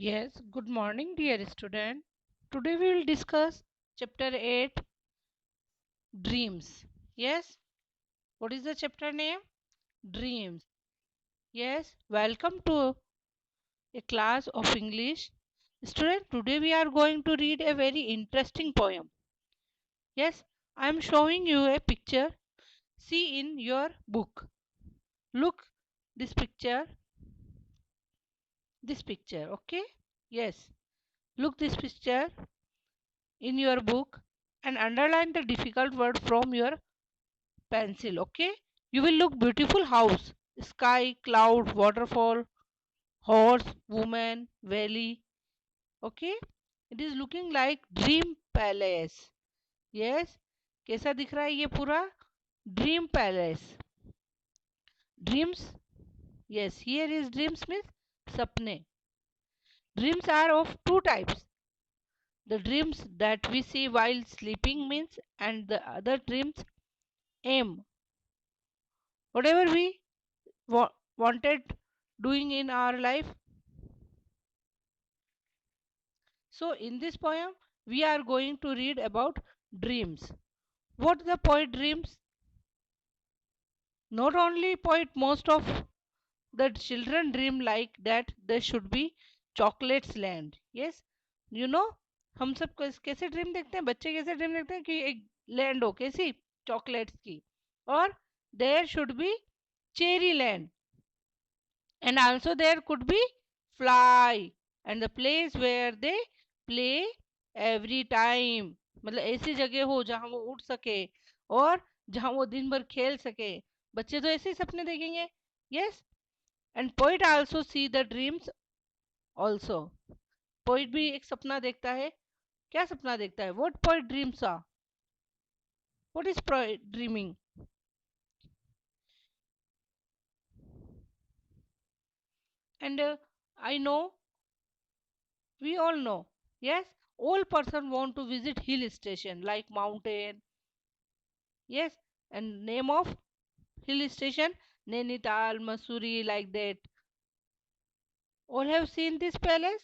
Yes, good morning, dear student. Today we will discuss chapter 8 Dreams. Yes, what is the chapter name? Dreams. Yes, welcome to a class of English. Student, today we are going to read a very interesting poem. Yes, I am showing you a picture. See in your book. Look this picture, okay? Yes, look this picture in your book and underline the difficult word from your pencil. Okay, you will look beautiful house, sky, cloud, waterfall, horse, woman, valley. Okay, it is looking like dream palace. Yes, कैसा दिख रहा है ये पूरा dream palace dreams. Yes, here is dreams means sapne. Dreams are of two types: the dreams that we see while sleeping means, and the other dreams aim whatever we wanted doing in our life. So in this poem we are going to read about dreams. What the poet dreams? Not only poet, most of the children dream like that they should be chocolates land. Yes, you know, हम सब कैसे dream देखते हैं, बच्चे कैसे dream देखते हैं कि एक लैंड हो कैसी चॉकलेट्स की, और there should be cherry land, and also there could be fly and the place where they play every time. मतलब ऐसी जगह हो जहाँ वो उड़ सके और जहाँ वो दिन भर खेल सके. बच्चे तो ऐसे ही सपने देखेंगे. Yes, and poet also see the dreams also. Poet भी एक सपना देखता है. क्या सपना देखता है? What poet dreams are? What is poet dreaming? And I know, we all know, yes, all person want to visit hill station like mountain. Yes, and name of hill station Nainital, Masuri, like that. All have seen this palace.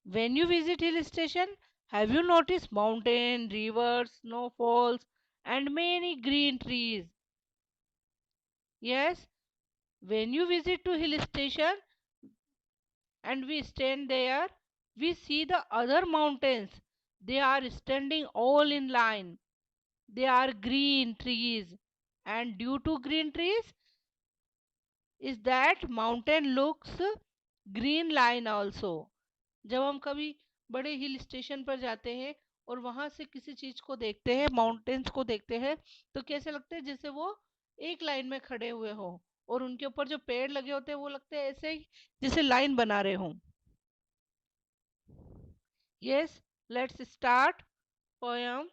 When you visit hill station, have you noticed mountain, rivers, snowfalls, and many green trees? Yes, when you visit to hill station and we stand there, we see the other mountains. They are standing all in line. They are green trees, and due to green trees is that mountain looks green line also. जब हम कभी बड़े hill station पर जाते हैं और वहां से किसी चीज को देखते हैं, माउंटेन्स को देखते हैं, तो कैसे लगते हैं जैसे वो एक लाइन में खड़े हुए हो, और उनके ऊपर जो पेड़ लगे होते हैं वो लगते हैं ऐसे ही जैसे लाइन बना रहे हों. Yes, let's start poem.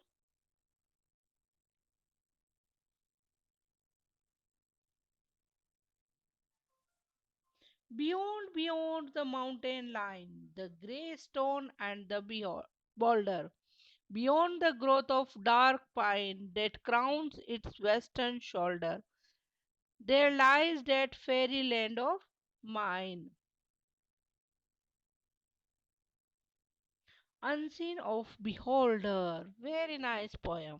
Beyond the mountain line, the grey stone and the boulder, beyond the growth of dark pine that crowns its western shoulder, there lies that fairy land of mine, unseen of beholder. Very nice poem.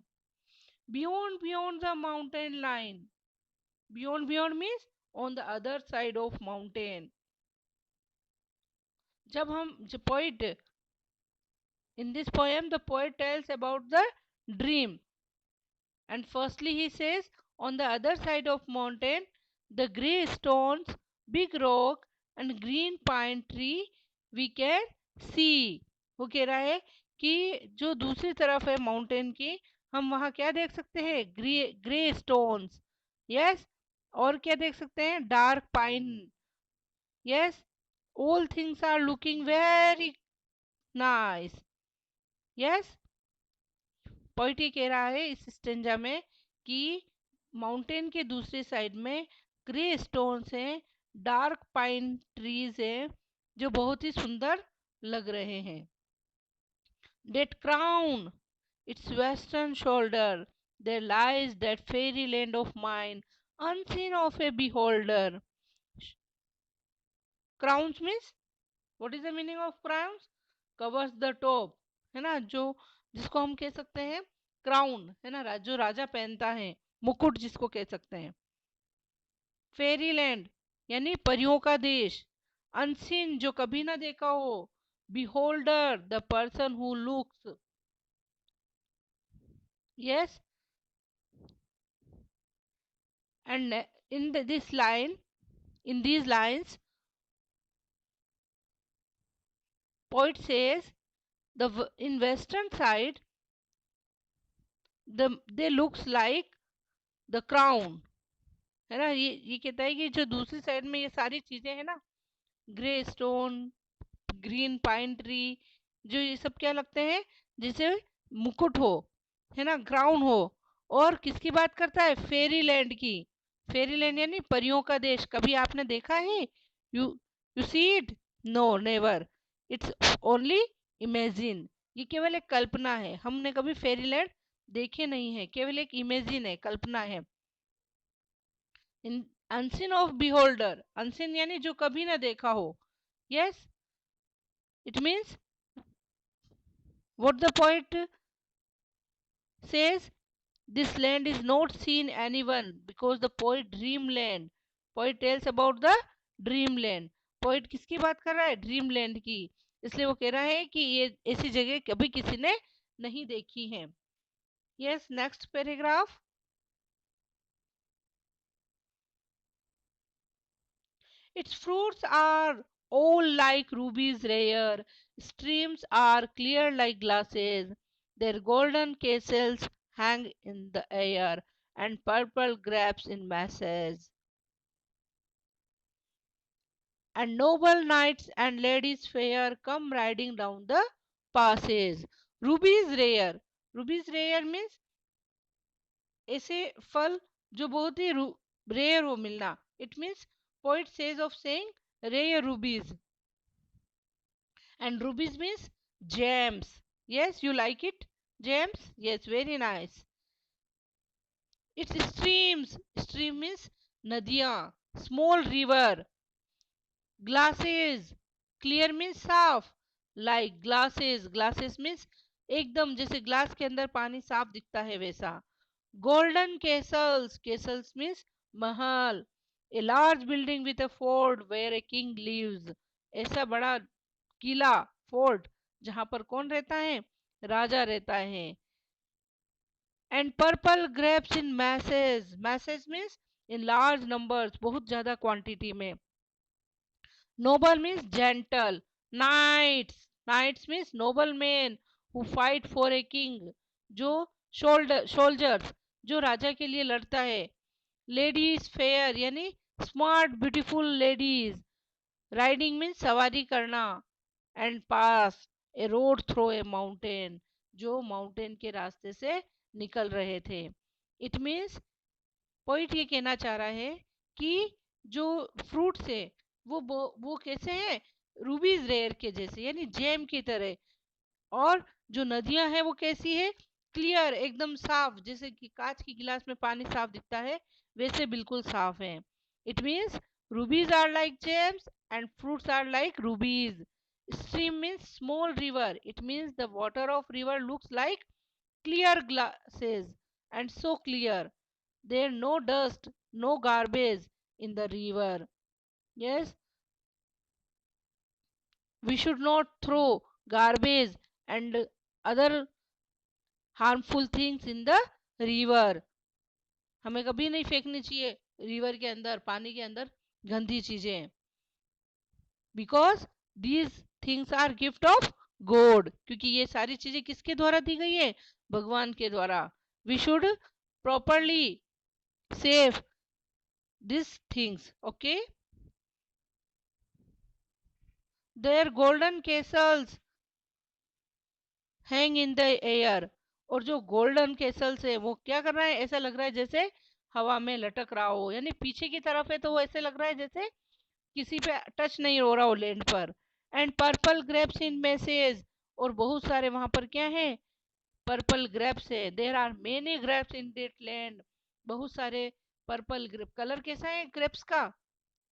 Beyond the mountain line. Beyond means on the other side of mountain. जब हम poet, in this poem the poet tells about the dream. And firstly he says, on the other side of mountain, the grey stones, big rock and green pine tree we can see. वो कह रहा है कि जो दूसरी तरफ है mountain की, हम वहाँ क्या देख सकते हैं? Grey grey stones. यस, और क्या देख सकते हैं? Dark pine. Yes, all things are looking very nice. Yes, poet ये कह रहा है इस स्टेंजा में कि माउंटेन के दूसरी साइड में ग्रे स्टोन्स हैं, डार्क पाइन ट्रीज हैं, जो बहुत ही सुंदर लग रहे हैं. That crown its western shoulder, there lies that fairy land of mine, unseen of a beholder. Crowns means what is the meaning of crowns? Covers the top, है ना, जो जिसको हम कह सकते हैं क्राउन, है ना, जो राजा पहनता है, मुकुट जिसको कह सकते हैं। फेरी लैंड यानी परियों का देश। अनसीन जो कभी ना देखा हो। Beholder the person who looks. Yes, and this line, in these lines, poet says in western side they looks like the crown, है ना, ये कहता है कि जो दूसरी साइड में ये सारी चीजें है ना, grey stone, green pine tree, जो ये सब क्या लगते हैं, जैसे मुकुट हो, है ना, क्राउन हो। और किसकी बात करता है? फेरी लैंड की। फेरी लैंड यानी परियों का देश। कभी आपने देखा है? You you see it? No, never. It's only imagine. ये केवल एक कल्पना है, हमने कभी फेरी लैंड देखे नहीं है, केवल एक इमेजिन है, कल्पना है। इन अनसीन ऑफ बिहोल्डर, अनसीन यानी जो कभी ना देखा हो। Yes, it means what the poet says, this land is not seen anyone because the poet dreamland. Poet tells about the dreamland. Poet किसकी बात कर रहा है? ड्रीमलैंड की। इसलिए वो कह रहा है कि ये ऐसी जगह कभी किसी ने नहीं देखी है। Yes, next paragraph. Its fruits are all like rubies rare, streams are clear like glasses, their golden castles hang in the air, and purple grapes in masses. And noble knights and ladies fair come riding down the passes. Rubies rare. Rubies rare means ऐसे फल जो बहुत ही rare हो मिलना. It means poet says of saying rare rubies. And rubies means gems. Yes, you like it? Gems? Yes, very nice. It's streams. Stream means nadiyan. Small river. Glasses. Clear means साफ. Like glasses. Glasses means एकदम जैसे glass के अंदर पानी साफ दिखता है वैसा. Golden castles. Castles means Mahal. A large building with a fort where a king lives. ऐसा बड़ा किला, फोर्ट, जहां पर कौन रहता है? राजा रहता है. And purple grapes in message. Message means in large numbers, बहुत ज्यादा क्वांटिटी में. Noble means gentle. Knights. Knights means noble man who fight for a king, जो सोल्जर्स, जो राजा के लिए लड़ता है. लेडीज फेयर यानी smart beautiful ladies. Riding means सवारी करना. And pass a road through a mountain, जो माउंटेन के रास्ते से निकल रहे थे. इट मीन्स पोइट ये कहना चाह रहा है कि जो फ्रूट्स है वो कैसे हैं? रूबीज रेयर के जैसे, यानी जेम की तरह. और जो नदियां हैं वो कैसी है? क्लियर, एकदम साफ, जैसे कि कांच की गिलास में पानी साफ दिखता है वैसे बिल्कुल साफ है. It means rubies are like gems and fruits are like rubies. Stream means small river. It means the water of river looks like clear glasses, and so clear. There no dust, no garbage in the river. Yes, we should not throw garbage and other harmful things in the river. हमें कभी नहीं फेंकनी चाहिए river के अंदर, पानी के अंदर गंदी चीजें. Because these things are gift of God, क्योंकि ये सारी चीजें किसके द्वारा दी गई है? भगवान के द्वारा. We should properly save this things. Okay. There golden castles hang in the air. और जो गोल्डन केसल्स है वो क्या कर रहा है? ऐसा लग रहा है जैसे हवा में लटक रहा हो, यानी पीछे की तरफ है तो वो ऐसे लग रहा है जैसे किसी पे टच नहीं हो रहा हो लैंड पर. And purple grapes in message. और बहुत सारे वहां पर क्या है? पर्पल ग्रेप्स है. There are many grapes in that land. बहुत सारे पर्पल ग्रेप. कलर कैसा है ग्रेप्स का?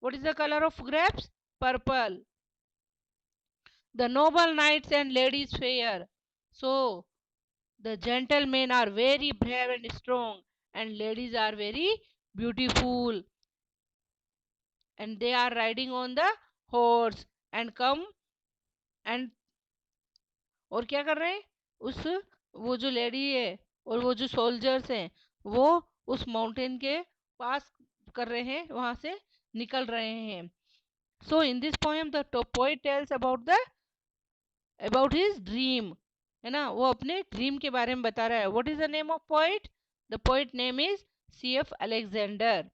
What is the colour of grapes? Purple. The noble knights and ladies fair. So the gentlemen are very brave and strong, and ladies are very beautiful, and they are riding on the horse and come and और क्या कर रहे हैं उस वो जो lady है और वो जो सोल्जर्स हैं वो उस माउंटेन के पास कर रहे हैं वहां से निकल रहे हैं. So in this poem the poet tells about his dream. है ना, वो अपने ड्रीम के बारे में बता रहा है. What is the name of poet? The poet name is C.F. Alexander.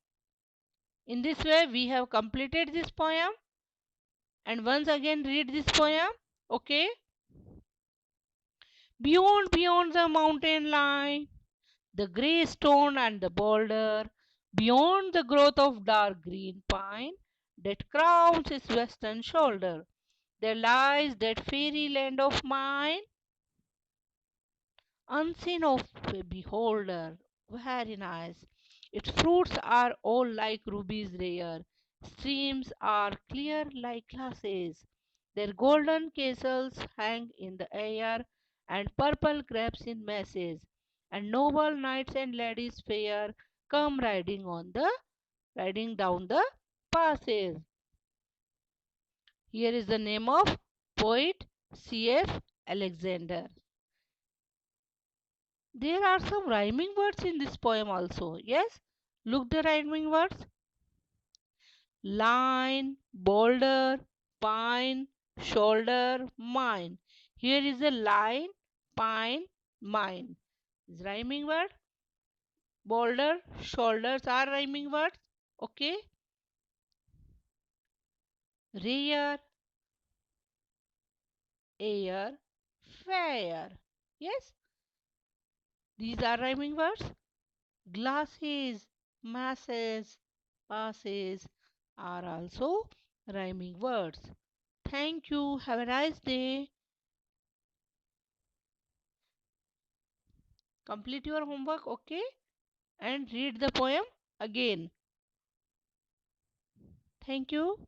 In this way we have completed this poem, and once again read this poem. Okay. Beyond the mountain line, the grey stone and the boulder, beyond the growth of dark green pine that crowns its western shoulder, there lies that fairy land of mine, unseen of a beholder. Very nice. Its fruits are all like rubies rare, streams are clear like glasses, their golden castles hang in the air, and purple grapes in masses, and noble knights and ladies fair come riding down the passes. Here is the name of poet C.F. Alexander. There are some rhyming words in this poem also. Yes, look the rhyming words. Line, boulder, pine, shoulder, mine. Here is a line, pine, mine. Is rhyming word. Boulder, shoulders are rhyming words. Okay. Rare, air, fair. Yes, these are rhyming words. Glasses, masses, passes are also rhyming words. Thank you. Have a nice day. Complete your homework, okay? And read the poem again. Thank you.